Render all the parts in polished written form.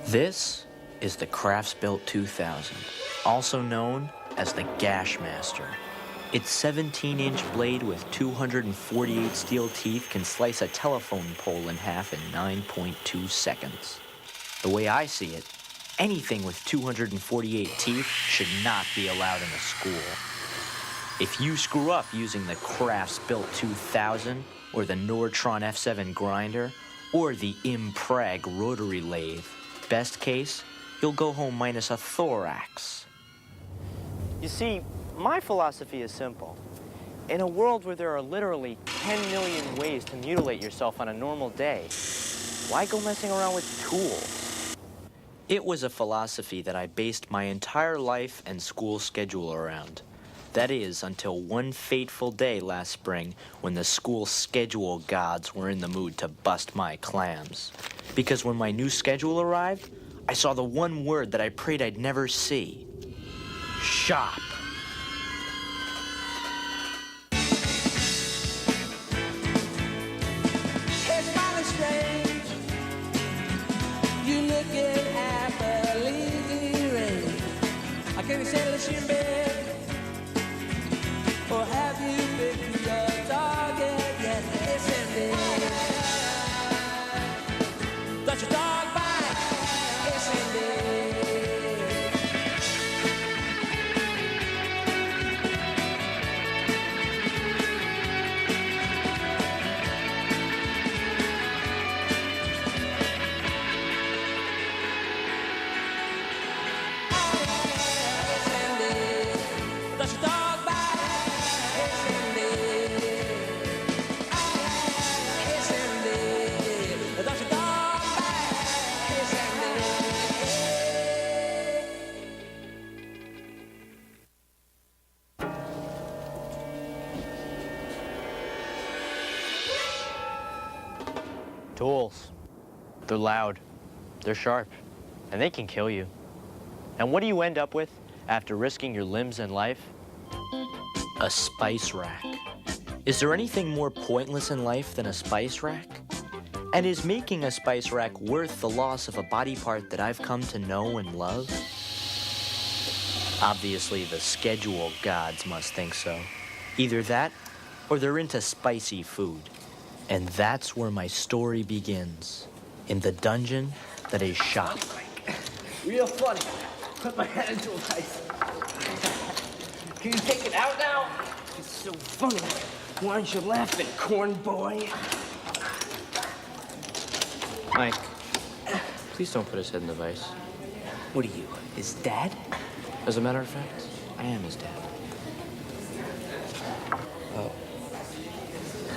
This is the Crafts-Built 2000, also known as the Gash Master. Its 17-inch blade with 248 steel teeth can slice a telephone pole in half in 9.2 seconds. The way I see it, anything with 248 teeth should not be allowed in a school. If you screw up using the Crafts-Built 2000, or the Nordtron F7 grinder, or the Impreg rotary lathe, best case, you'll go home minus a thorax. You see, my philosophy is simple. In a world where there are literally 10 million ways to mutilate yourself on a normal day, why go messing around with tools? It was a philosophy that I based my entire life and school schedule around. That is, until one fateful day last spring when the school schedule gods were in the mood to bust my clams. Because when my new schedule arrived, I saw the one word that I prayed I'd never see. Shop. It's kinda strange. You looking at the lazy rain. I can't settle in bed. Or have you picked your target yet? It's ended. Got your dog bite. It's ended. Tools. They're loud, they're sharp, and they can kill you. And what do you end up with after risking your limbs and life? A spice rack. Is there anything more pointless in life than a spice rack? And is making a spice rack worth the loss of a body part that I've come to know and love? Obviously, the schedule gods must think so. Either that, or they're into spicy food. And that's where my story begins. In the dungeon that is shop. Real funny. Put my head into a vice. Can you take it out now? It's so funny. Why aren't you laughing, corn boy? Mike, please don't put his head in the vice. What are you, his dad? As a matter of fact, I am his dad.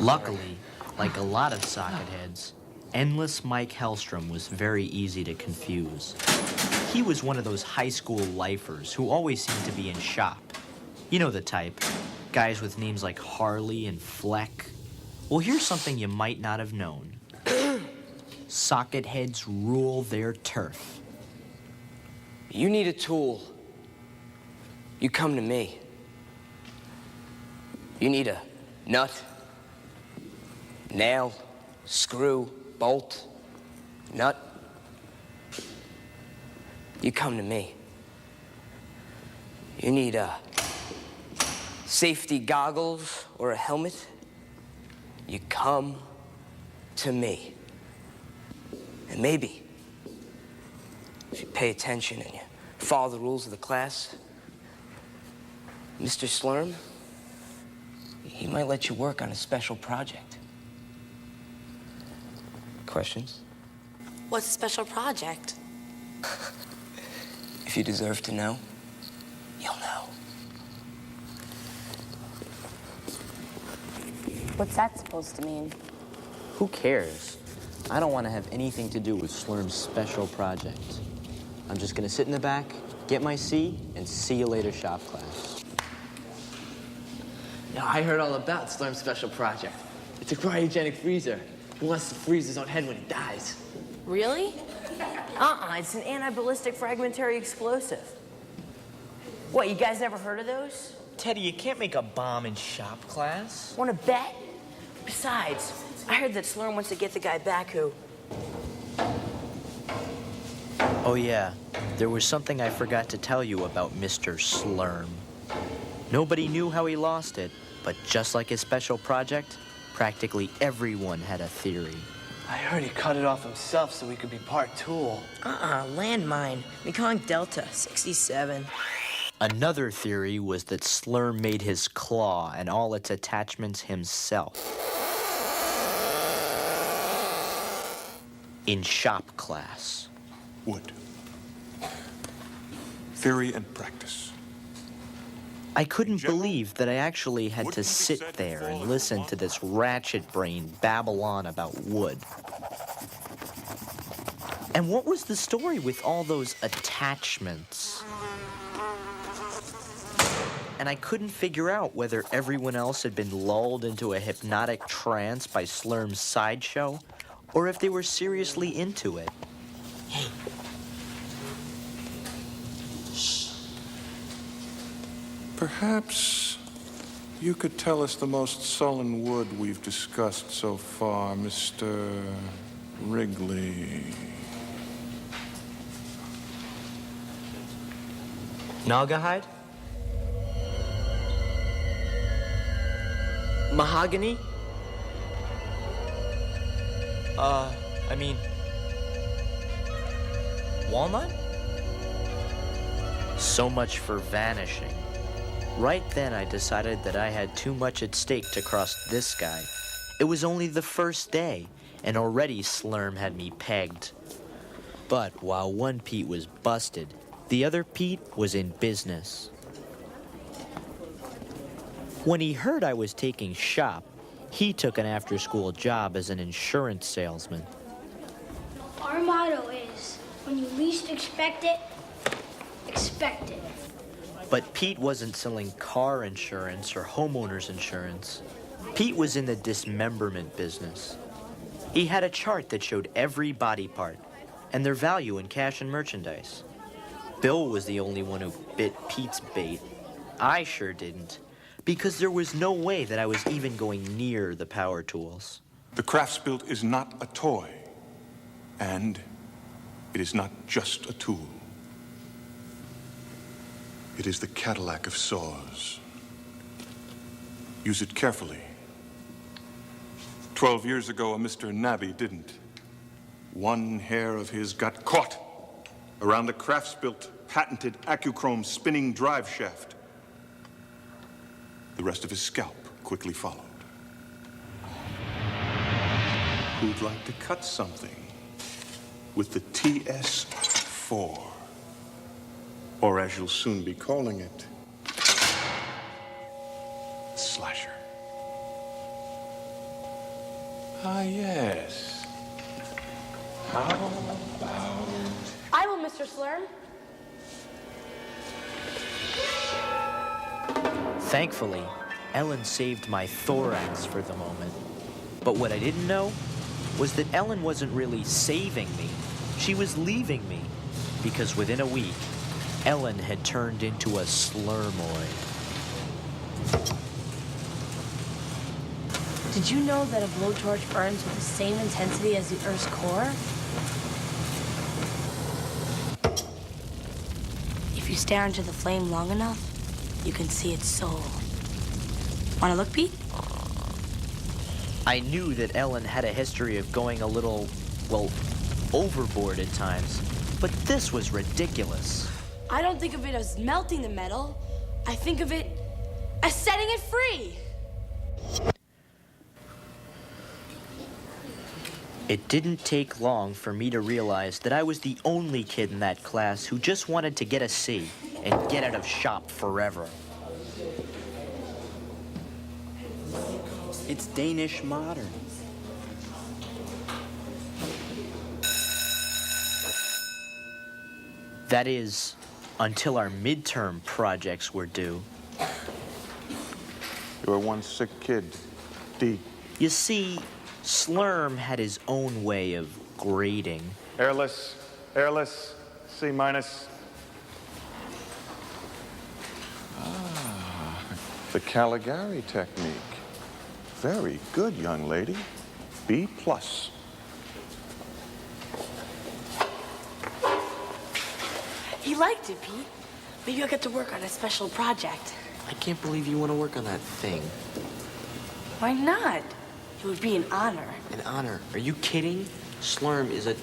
Luckily, like a lot of socket heads, Endless Mike Hellstrom was very easy to confuse. He was one of those high school lifers who always seemed to be in shop. You know the type. Guys with names like Harley and Fleck. Well, here's something you might not have known. Socket heads rule their turf. You need a tool. You come to me. You need a nut, nail, screw, bolt, nut. You come to me. You need safety goggles or a helmet. You come to me. And maybe, if you pay attention and you follow the rules of the class, Mr. Slurm, he might let you work on a special project. Questions? What's a special project? If you deserve to know, you'll know. What's that supposed to mean? Who cares? I don't want to have anything to do with Slurm's special project. I'm just gonna sit in the back, get my C, and see you later, shop class. Yeah, I heard all about Slurm's special project. It's a cryogenic freezer. He wants to freeze his own head when he dies. Really? It's an anti-ballistic fragmentary explosive. What, you guys never heard of those? Teddy, you can't make a bomb in shop class. Want to bet? Besides, I heard that Slurm wants to get the guy back who... Oh yeah, there was something I forgot to tell you about Mr. Slurm. Nobody knew how he lost it, but just like his special project, practically everyone had a theory. I heard he cut it off himself so he could be part tool. Landmine. Mekong Delta, 67. Another theory was that Slurm made his claw and all its attachments himself. In shop class. Wood. Theory and practice. I couldn't believe that I actually had to sit there and listen to this ratchet brain babble on about wood. And what was the story with all those attachments? And I couldn't figure out whether everyone else had been lulled into a hypnotic trance by Slurm's sideshow, or if they were seriously into it. Hey. Perhaps you could tell us the most sullen wood we've discussed so far, Mr. Wrigley. Naugahyde? Mahogany? I mean... walnut? So much for vanishing. Right then, I decided that I had too much at stake to cross this guy. It was only the first day, and already Slurm had me pegged. But while one Pete was busted, the other Pete was in business. When he heard I was taking shop, he took an after-school job as an insurance salesman. Our motto is, when you least expect it, expect it. But Pete wasn't selling car insurance or homeowner's insurance. Pete was in the dismemberment business. He had a chart that showed every body part and their value in cash and merchandise. Bill was the only one who bit Pete's bait. I sure didn't, because there was no way that I was even going near the power tools. The crafts-built is not a toy, and it is not just a tool. It is the Cadillac of saws. Use it carefully. 12 years ago, a Mr. Nabby didn't. One hair of his got caught around the crafts-built patented Accuchrome spinning drive shaft. The rest of his scalp quickly followed. Who'd like to cut something with the TS4? Or as you'll soon be calling it, Slasher. Ah, yes. How about... I will, Mr. Slurm. Thankfully, Ellen saved my thorax for the moment. But what I didn't know was that Ellen wasn't really saving me. She was leaving me, because within a week, Ellen had turned into a slurmoid. Did you know that a blowtorch burns with the same intensity as the Earth's core? If you stare into the flame long enough, you can see its soul. Wanna look, Pete? I knew that Ellen had a history of going a little, well, overboard at times, but this was ridiculous. I don't think of it as melting the metal. I think of it as setting it free. It didn't take long for me to realize that I was the only kid in that class who just wanted to get a C and get out of shop forever. It's Danish modern. That is, until our midterm projects were due. You were one sick kid, D. You see, Slurm had his own way of grading. Airless, C minus. Ah, the Caligari technique. Very good, young lady. B plus. liked it, Pete. Maybe I'll get to work on a special project. I can't believe you want to work on that thing. Why not? It would be an honor. An honor? Are you kidding? Slurm is a...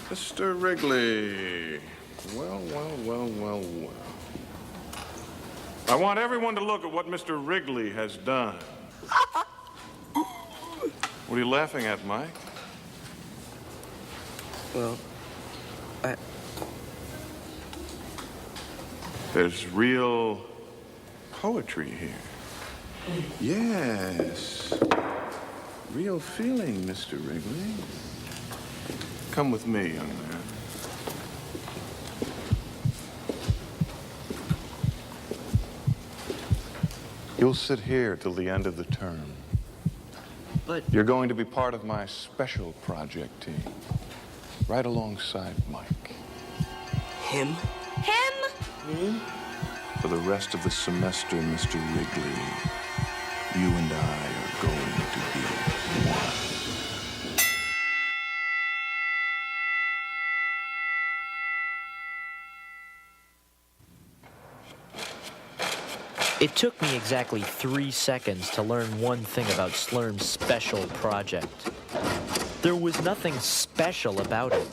Mr. Wrigley. Well. I want everyone to look at what Mr. Wrigley has done. What are you laughing at, Mike? Well, There's real poetry here. Yes. Real feeling, Mr. Wrigley. Come with me, young man. You'll sit here till the end of the term. But... You're going to be part of my special project team, right alongside Mike. him? Him? For the rest of the semester, Mr. Wrigley, you and I are going to be one. It took me exactly 3 seconds to learn one thing about Slurm's special project. There was nothing special about it.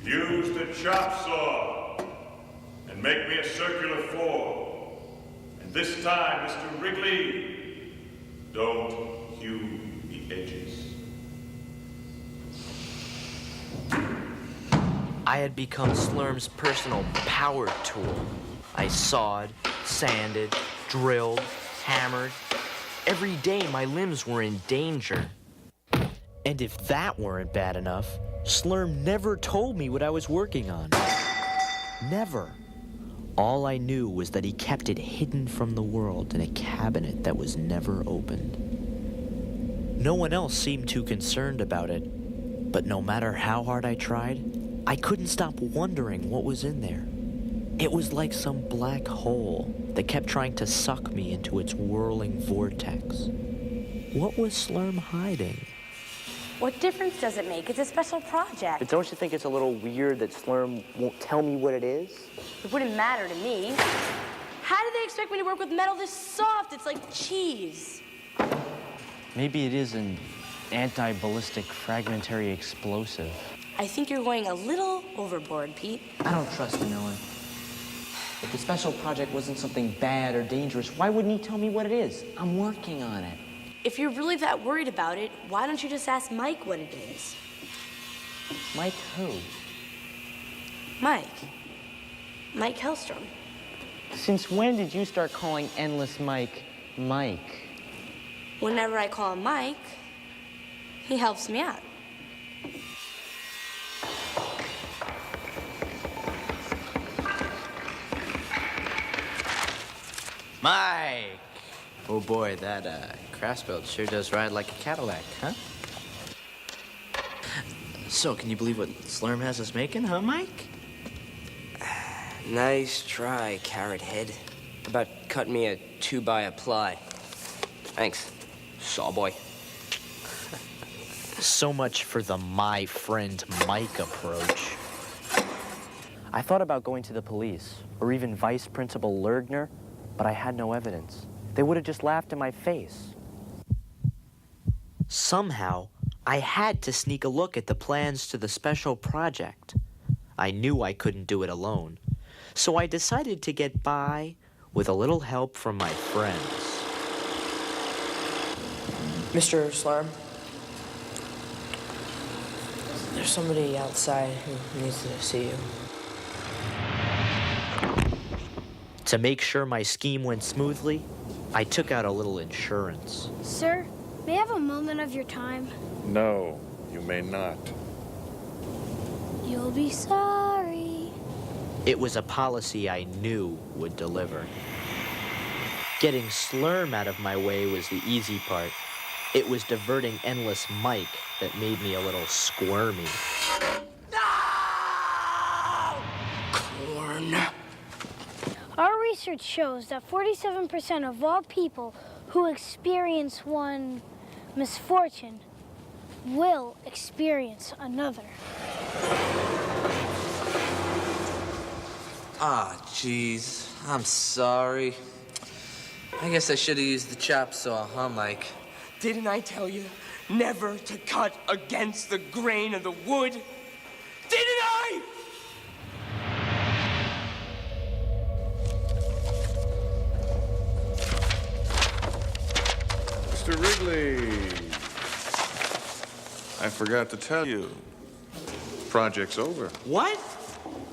Use the chop saw and make me a circular form. And this time, Mr. Wrigley, don't hew the edges. I had become Slurm's personal power tool. I sawed, sanded, drilled, hammered. Every day my limbs were in danger. And if that weren't bad enough, Slurm never told me what I was working on. Never. All I knew was that he kept it hidden from the world in a cabinet that was never opened. No one else seemed too concerned about it, but no matter how hard I tried, I couldn't stop wondering what was in there. It was like some black hole that kept trying to suck me into its whirling vortex. What was Slurm hiding? What difference does it make? It's a special project. But don't you think it's a little weird that Slurm won't tell me what it is? It wouldn't matter to me. How do they expect me to work with metal this soft? It's like cheese. Maybe it is an anti-ballistic fragmentary explosive. I think you're going a little overboard, Pete. I don't trust Miller. If the special project wasn't something bad or dangerous, why wouldn't he tell me what it is? I'm working on it. If you're really that worried about it, why don't you just ask Mike what it is? Mike who? Mike. Mike Hellstrom. Since when did you start calling Endless Mike, Mike? Whenever I call him Mike, he helps me out. Mike! Oh boy, that craft belt sure does ride like a Cadillac, huh? So, can you believe what Slurm has us making, huh, Mike? Nice try, Carrot Head. How about cutting me a 2x-a-ply? Thanks, Sawboy. So much for the my friend Mike approach. I thought about going to the police, or even Vice Principal Lergner, but I had no evidence. They would have just laughed in my face. Somehow, I had to sneak a look at the plans to the special project. I knew I couldn't do it alone, so I decided to get by with a little help from my friends. Mr. Slurm, there's somebody outside who needs to see you. To make sure my scheme went smoothly, I took out a little insurance. Sir, may I have a moment of your time? No, you may not. You'll be sorry. It was a policy I knew would deliver. Getting Slurm out of my way was the easy part. It was diverting Endless Mike that made me a little squirmy. Corn. Our research shows that 47% of all people who experience one misfortune will experience another. Ah, jeez. I'm sorry. I guess I should have used the chop saw, huh, Mike? Didn't I tell you never to cut against the grain of the wood? Didn't I? Mr. Wrigley, I forgot to tell you. Project's over. What?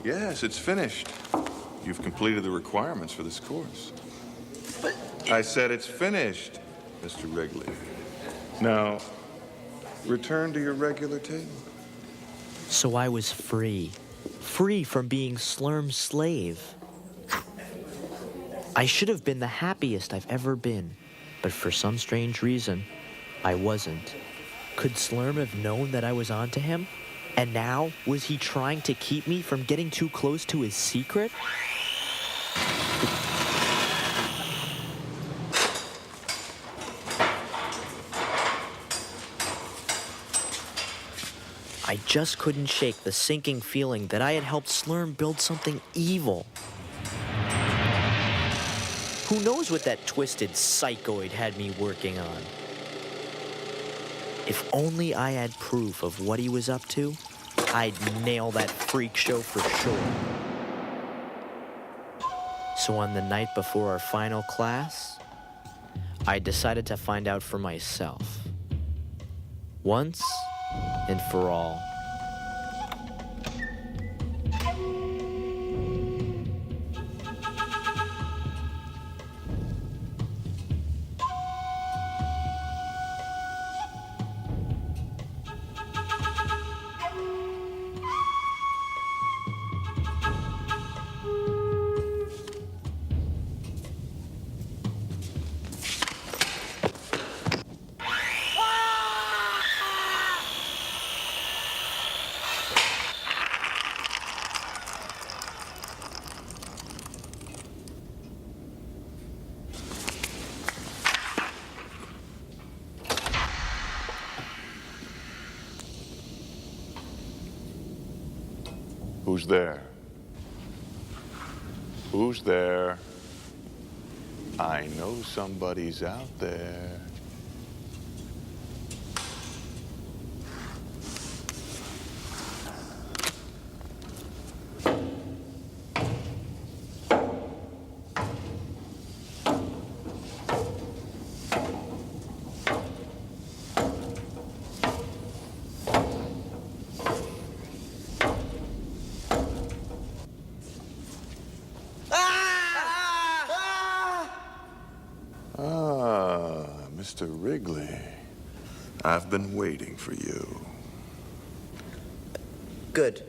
Yes, it's finished. You've completed the requirements for this course. But I said it's finished, Mr. Wrigley. Now, return to your regular table. So I was free. Free from being Slurm's slave. I should have been the happiest I've ever been, but for some strange reason, I wasn't. Could Slurm have known that I was onto him? And now, was he trying to keep me from getting too close to his secret? I just couldn't shake the sinking feeling that I had helped Slurm build something evil. Who knows what that twisted psychoid had me working on? If only I had proof of what he was up to, I'd nail that freak show for sure. So on the night before our final class, I decided to find out for myself. Once and for all. Who's there? Who's there? I know somebody's out there. Mr. Wrigley, I've been waiting for you. Good.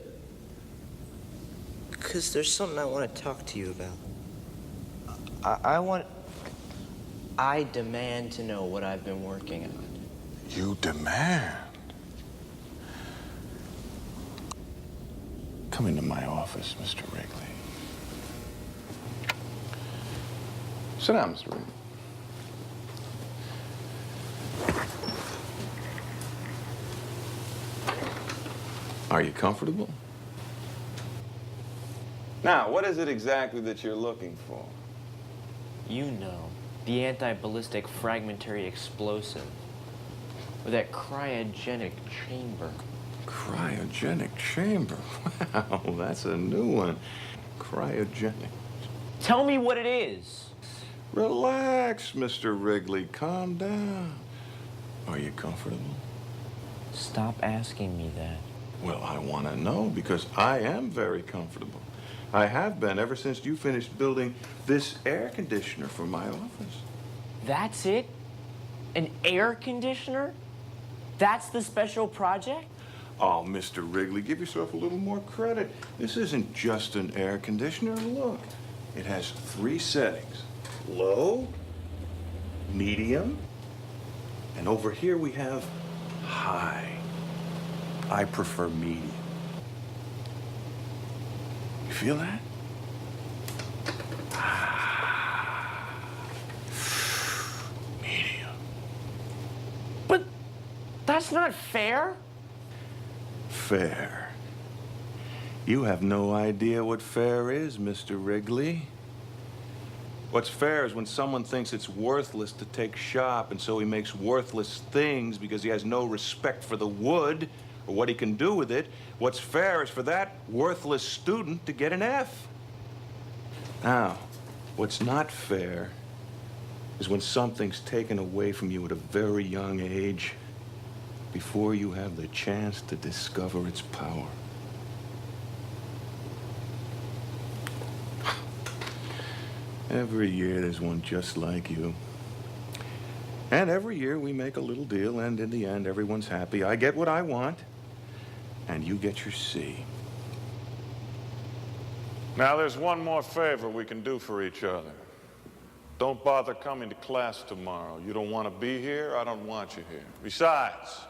Because there's something I want to talk to you about. I demand to know what I've been working on. You demand? Come into my office, Mr. Wrigley. Sit down, Mr. Wrigley. Are you comfortable? Now, what is it exactly that you're looking for? You know, the anti-ballistic fragmentary explosive. Or that cryogenic chamber. Cryogenic chamber? Wow, that's a new one. Cryogenic. Tell me what it is. Relax, Mr. Wrigley. Calm down. Are you comfortable? Stop asking me that. Well, I want to know because I am very comfortable. I have been ever since you finished building this air conditioner for my office. That's it? An air conditioner? That's the special project? Oh, Mr. Wrigley, give yourself a little more credit. This isn't just an air conditioner. Look, it has 3 settings. Low, medium, and over here we have high. I prefer medium. You feel that? Medium. But That's not fair. Fair. You have no idea what fair is, Mr. Wrigley. What's fair is when someone thinks it's worthless to take shop, and so he makes worthless things because he has no respect for the wood or what he can do with it. What's fair is for that worthless student to get an F. Now, what's not fair is when something's taken away from you at a very young age before you have the chance to discover its power. Every year there's one just like you. And every year we make a little deal, and in the end everyone's happy. I get what I want, and you get your C. Now, there's one more favor we can do for each other. Don't bother coming to class tomorrow. You don't want to be here, I don't want you here. Besides,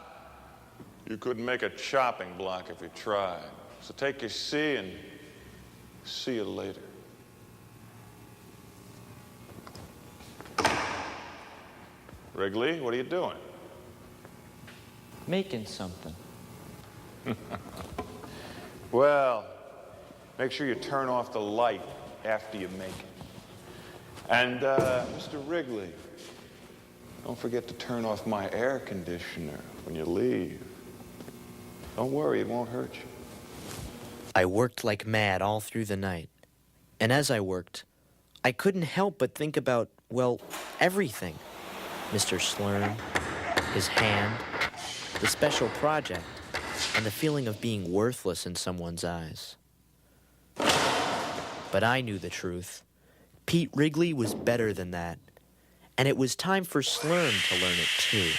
you couldn't make a chopping block if you tried. So take your C and see you later. Wrigley, what are you doing? Making something. Well, make sure you turn off the light after you make it. And, Mr. Wrigley, don't forget to turn off my air conditioner when you leave. Don't worry, it won't hurt you. I worked like mad all through the night. And as I worked, I couldn't help but think about, well, everything. Mr. Slurm, his hand, the special project, and the feeling of being worthless in someone's eyes. But I knew the truth. Pete Wrigley was better than that, and it was time for Slurm to learn it too.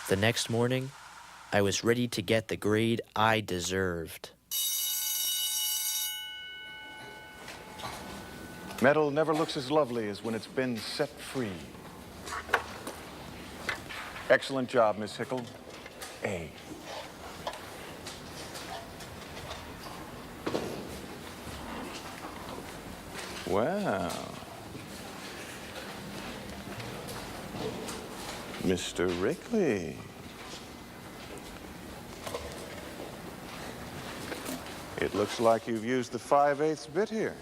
The next morning, I was ready to get the grade I deserved. Metal never looks as lovely as when it's been set free. Excellent job, Miss Hickle. A. Wow. Mr. Wrigley. It looks like you've used the 5/8 bit here.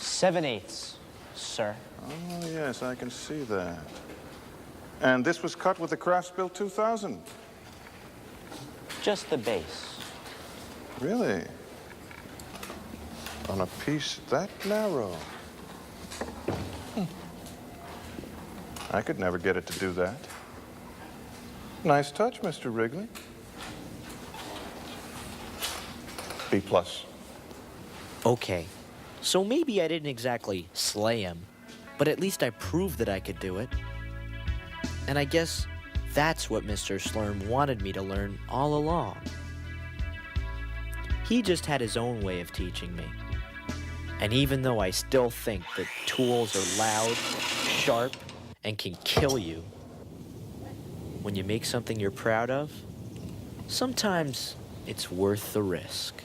7/8, sir. Oh, yes, I can see that. And this was cut with the Craftsbuilt 2000. Just the base. Really? On a piece that narrow? I could never get it to do that. Nice touch, Mr. Wrigley. B+. Okay, so maybe I didn't exactly slay him, but at least I proved that I could do it. And I guess that's what Mr. Slurm wanted me to learn all along. He just had his own way of teaching me. And even though I still think that tools are loud, sharp, and can kill you, when you make something you're proud of, sometimes it's worth the risk.